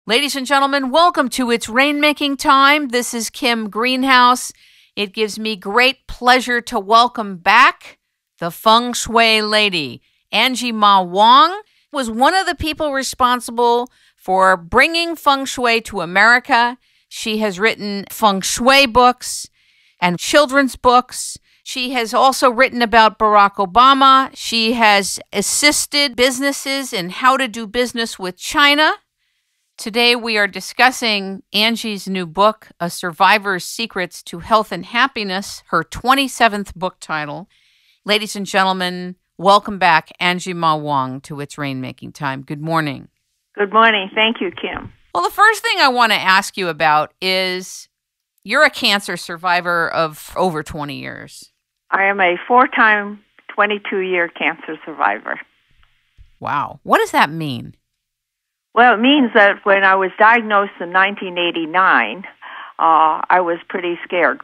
Ladies and gentlemen, welcome to It's Rainmaking Time. This is Kim Greenhouse. It gives me great pleasure to welcome back the Feng Shui Lady. Angi Ma Wong was one of the people responsible for bringing Feng Shui to America. She has written Feng Shui books and children's books. She has also written about Barack Obama. She has assisted businesses in how to do business with China. Today we are discussing Angi's new book, A Survivor's Secrets to Health and Happiness, her 27th book title. Ladies and gentlemen, welcome back, Angi Ma Wong, to It's Rainmaking Time. Good morning. Good morning. Thank you, Kim. Well, the first thing I want to ask you about is you're a cancer survivor of over 20 years. I am a four-time, 22-year cancer survivor. Wow. What does that mean? Well, it means that when I was diagnosed in 1989, I was pretty scared.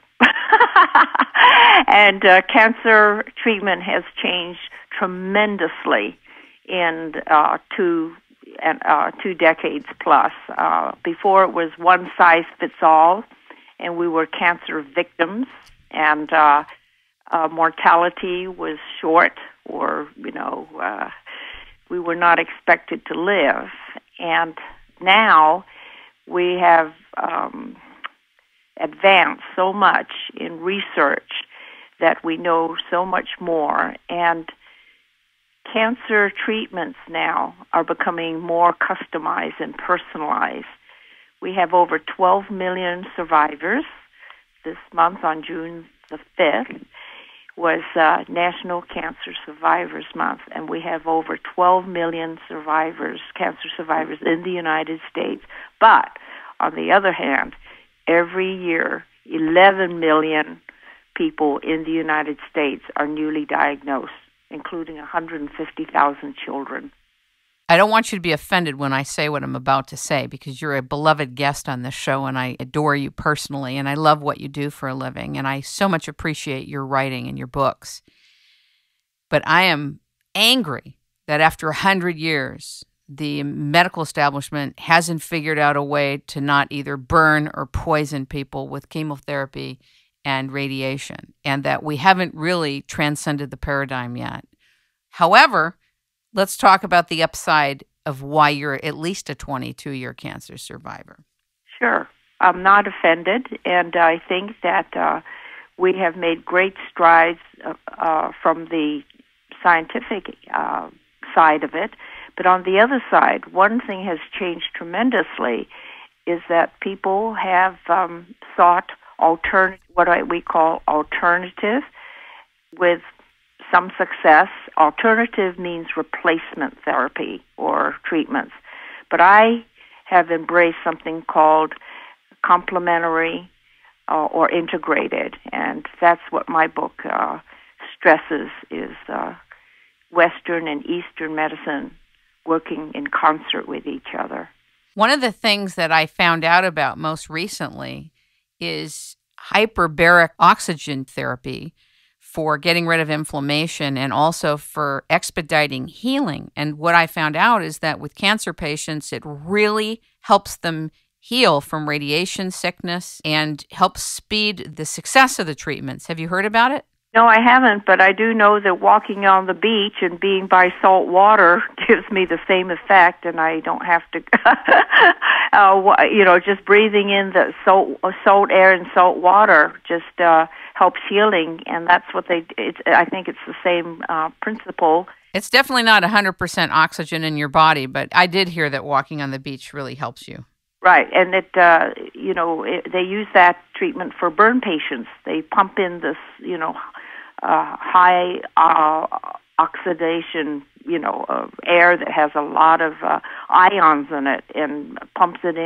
And cancer treatment has changed tremendously in two decades plus. Before it was one size fits all, and we were cancer victims, and mortality was short, or we were not expected to live. And now we have advanced so much in research that we know so much more. And cancer treatments now are becoming more customized and personalized. We have over 12 million survivors. This month, on June the 5th, was National Cancer Survivors Month, and we have over 12 million cancer survivors in the United States. But, on the other hand, every year, 11 million people in the United States are newly diagnosed, including 150,000 children. I don't want you to be offended when I say what I'm about to say, because you're a beloved guest on this show and I adore you personally and I love what you do for a living and I so much appreciate your writing and your books. But I am angry that after 100 years, the medical establishment hasn't figured out a way to not either burn or poison people with chemotherapy and radiation, and that we haven't really transcended the paradigm yet. However, let's talk about the upside of why you're at least a 22-year cancer survivor. Sure. I'm not offended, and I think that we have made great strides from the scientific side of it. But on the other side, one thing has changed tremendously is that people have sought what we call alternative with some success. Alternative means replacement therapy or treatments. But I have embraced something called complementary or integrated, and that's what my book stresses is Western and Eastern medicine working in concert with each other. One of the things that I found out about most recently is hyperbaric oxygen therapy for getting rid of inflammation and also for expediting healing. And what I found out is that with cancer patients, it really helps them heal from radiation sickness and helps speed the success of the treatments. Have you heard about it? No, I haven't, but I do know that walking on the beach and being by salt water gives me the same effect, and I don't have to, just breathing in the salt air and salt water just helps healing, and that's what I think it's the same principle. It's definitely not 100% oxygen in your body, but I did hear that walking on the beach really helps you. Right, and they use that treatment for burn patients. They pump in this, high oxidation, air that has a lot of ions in it, and pump it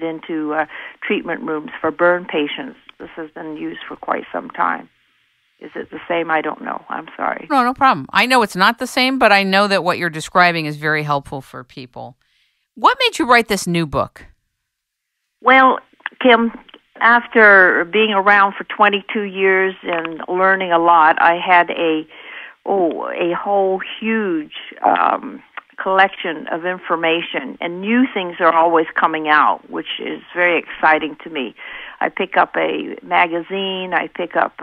into treatment rooms for burn patients. This has been used for quite some time. Is it the same? I don't know. I'm sorry. No problem. I know it's not the same, but I know that what you're describing is very helpful for people. What made you write this new book? Well, Kim, after being around for 22 years and learning a lot, I had a whole huge collection of information, and new things are always coming out, which is very exciting to me. I pick up a magazine, I pick up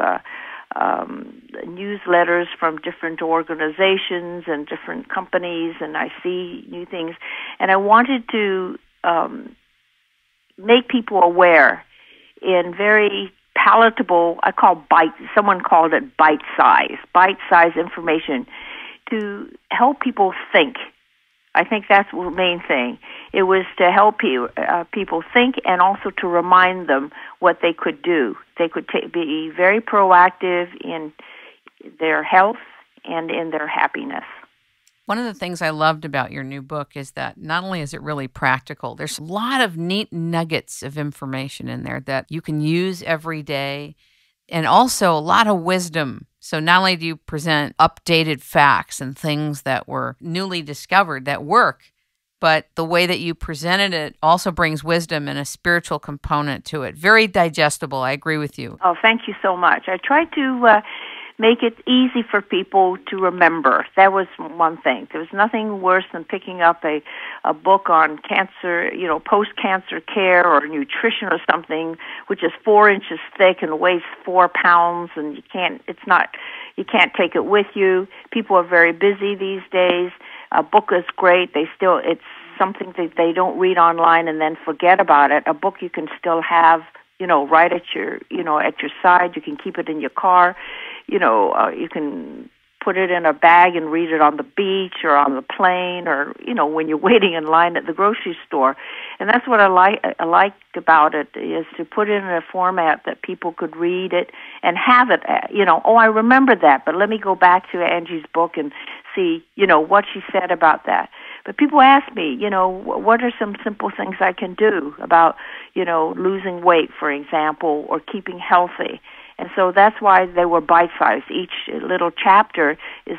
newsletters from different organizations and different companies, and I see new things. And I wanted to make people aware in very palatable, someone called it bite-size information to help people think. I think that's the main thing. It was to help people think and also to remind them what they could do. They could be very proactive in their health and in their happiness. One of the things I loved about your new book is that not only is it really practical, there's a lot of neat nuggets of information in there that you can use every day, and also a lot of wisdom. So not only do you present updated facts and things that were newly discovered that work, but the way that you presented it also brings wisdom and a spiritual component to it. Very digestible. I agree with you. Oh, thank you so much. I tried to make it easy for people to remember. That was one thing. There was nothing worse than picking up a book on cancer, post-cancer care or nutrition or something, which is 4 inches thick and weighs 4 pounds, and you can't take it with you. People are very busy these days. A book is great. It's something that they don't read online and then forget about it. A book you can still have, right at your side. You can keep it in your car. You can put it in a bag and read it on the beach or on the plane or, when you're waiting in line at the grocery store. And that's what I liked about it, is to put it in a format that people could read it and have it, I remember that, but let me go back to Angie's book and see, what she said about that. But people ask me, what are some simple things I can do about, losing weight, for example, or keeping healthy? And so that's why they were bite-sized. Each little chapter is,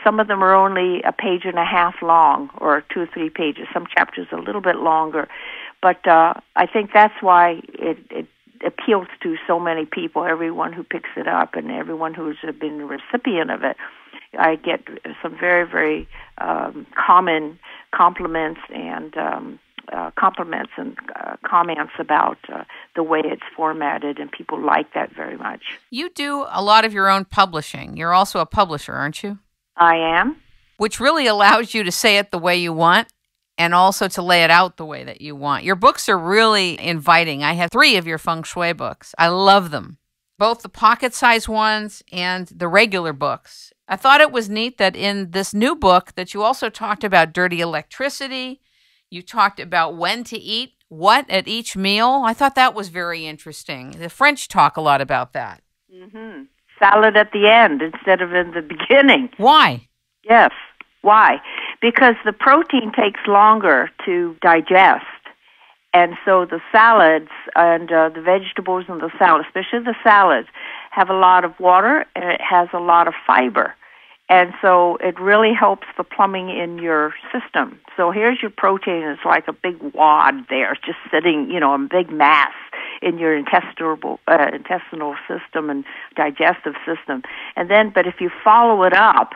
some of them are only a page and a half long, or 2 or 3 pages. Some chapters a little bit longer. But I think that's why it appeals to so many people, everyone who picks it up and everyone who's been a recipient of it. I get some very, very common compliments and comments about the way it's formatted, and people like that very much. You do a lot of your own publishing. You're also a publisher, aren't you? I am. Which really allows you to say it the way you want and also to lay it out the way that you want. Your books are really inviting. I have 3 of your Feng Shui books. I love them, both the pocket-sized ones and the regular books. I thought it was neat that in this new book that you also talked about dirty electricity. You talked about when to eat what at each meal. I thought that was very interesting. The French talk a lot about that. Mm-hmm. Salad at the end instead of in the beginning. Why? Yes. Why? Because the protein takes longer to digest. And so the salads and the vegetables in the salad, especially the salads, have a lot of water and it has a lot of fiber. And so it really helps the plumbing in your system. So here's your protein. It's like a big wad there, just sitting, a big mass in your intestinal system and digestive system. And then, but if you follow it up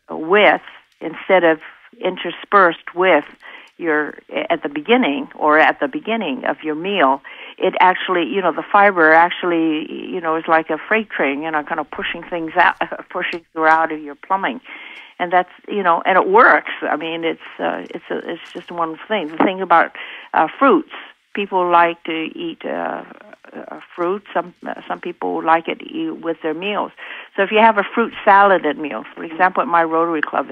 with, instead of interspersed with at the beginning of your meal, it actually, the fiber actually, is like a freight train, kind of pushing things out, pushing throughout of your plumbing. And that's, and it works. I mean, it's just one thing. The thing about fruits, people like to eat fruit. Some people like it with their meals. So if you have a fruit salad at meals, for example, at my Rotary Club,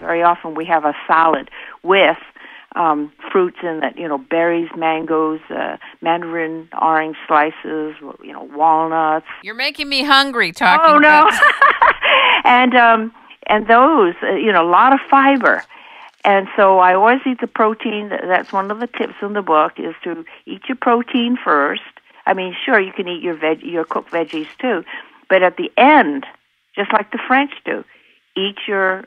very often we have a salad with fruits in it, berries, mangoes, mandarin, orange slices, walnuts. You're making me hungry talking about and those, a lot of fiber. And so I always eat the protein. That's one of the tips in the book, is to eat your protein first. I mean, sure, you can eat your cooked veggies too, but at the end, just like the French do, eat your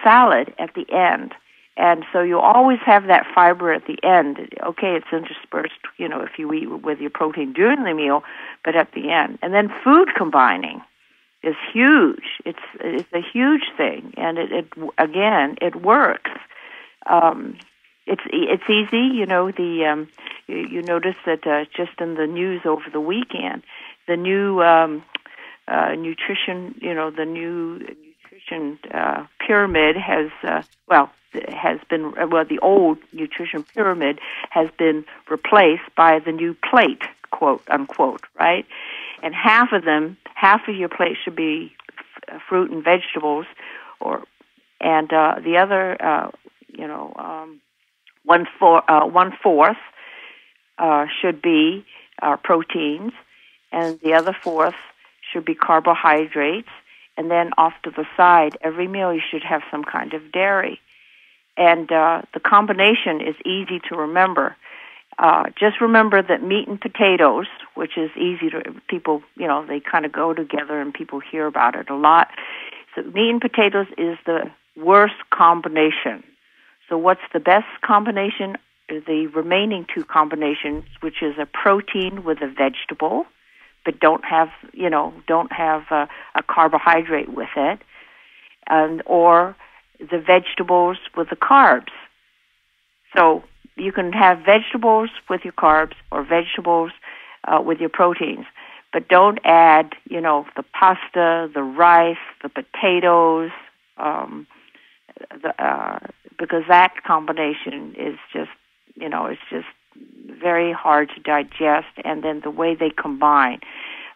salad at the end. And so you always have that fiber at the end. Okay, it's interspersed, if you eat with your protein during the meal, but at the end. And then food combining is huge. It's a huge thing, and it works. It's easy, you know. You notice that just in the news over the weekend, the new nutrition, the new nutrition pyramid the old nutrition pyramid has been replaced by the new plate, quote unquote, right? And half of your plate should be fruit and vegetables, and the other, one fourth should be proteins, and the other fourth should be carbohydrates, and then off to the side, every meal you should have some kind of dairy. And the combination is easy to remember. Just remember that meat and potatoes, which is easy to people, they kind of go together and people hear about it a lot. So meat and potatoes is the worst combination. So what's the best combination? The remaining two combinations, which is a protein with a vegetable, but don't have a carbohydrate with it, or the vegetables with the carbs. So you can have vegetables with your carbs or vegetables with your proteins, but don't add, the pasta, the rice, the potatoes, because that combination is just, it's just very hard to digest, and then the way they combine,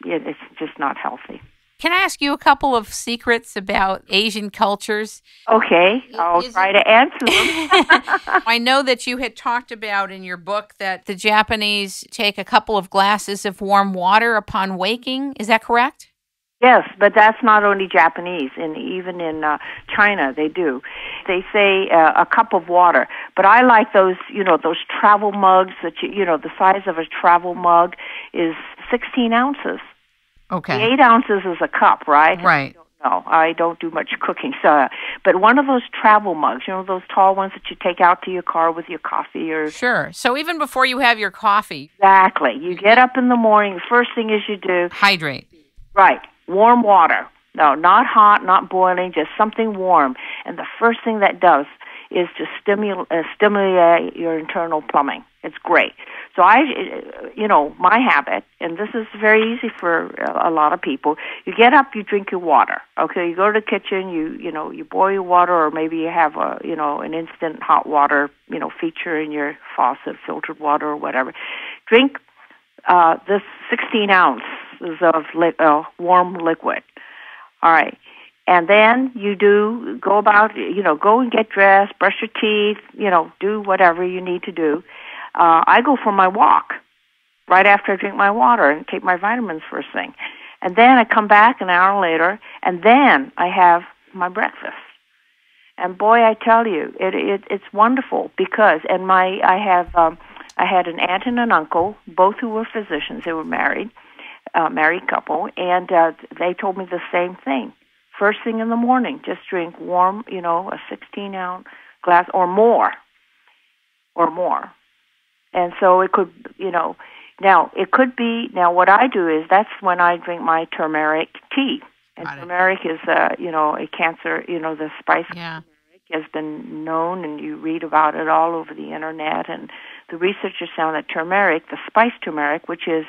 it's just not healthy. Can I ask you a couple of secrets about Asian cultures? Okay, I'll try to answer them. I know that you had talked about in your book that the Japanese take a couple of glasses of warm water upon waking. Is that correct? Yes, but that's not only Japanese. Even in China, they do. They say a cup of water. But I like those, those travel mugs that the size of a travel mug is 16 ounces. Okay. The 8 ounces is a cup, right? Right. No, I don't do much cooking. So, but one of those travel mugs, those tall ones that you take out to your car with your coffee or... Sure. So even before you have your coffee... Exactly. You get up in the morning, the first thing is you do... Hydrate. Right. Warm water. No, not hot, not boiling, just something warm. And the first thing that does is to stimulate your internal plumbing. It's great. So my habit, and this is very easy for a lot of people, you get up, you drink your water. Okay, you go to the kitchen, you boil your water, or maybe you have an instant hot water, feature in your faucet, filtered water or whatever. Drink this 16 ounces of warm liquid. All right. And then you go about, go and get dressed, brush your teeth, do whatever you need to do. I go for my walk right after I drink my water and take my vitamins first thing. And then I come back an hour later, and then I have my breakfast. And boy, I tell you, it's wonderful because, I had an aunt and an uncle, both who were physicians. They were married couple, and they told me the same thing. First thing in the morning, just drink warm, a 16-ounce glass or more. And so it could, now it could be, now what I do is that's when I drink my turmeric tea. And turmeric is, a cancer, the spice of turmeric has been known, and you read about it all over the internet. And the researchers found that turmeric, the spice turmeric, which is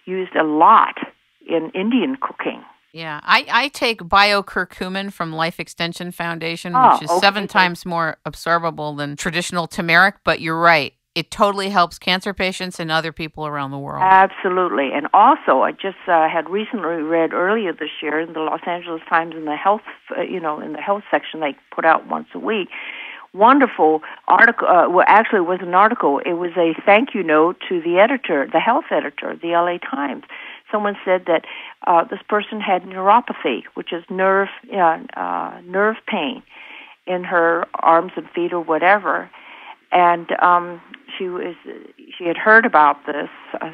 used a lot in Indian cooking. Yeah, I take bio-curcumin from Life Extension Foundation, which is 7 times more absorbable than traditional turmeric, but you're right. It totally helps cancer patients and other people around the world. Absolutely. And also, I just had recently read earlier this year in the Los Angeles Times in the health, in the health section they put out once a week, wonderful article. Actually, it was an article. It was a thank you note to the editor, the health editor of the LA Times. Someone said that this person had neuropathy, which is nerve pain in her arms and feet or whatever, and she had heard about this.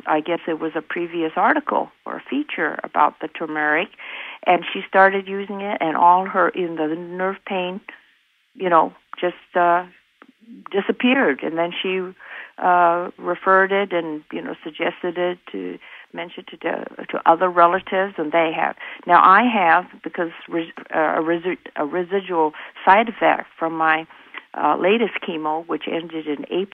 I guess it was a previous article or a feature about the turmeric, and she started using it, and all her the nerve pain, just disappeared. And then she referred it and suggested it to mention to other relatives, and they have. Now I have, because a residual side effect from my latest chemo, which ended in April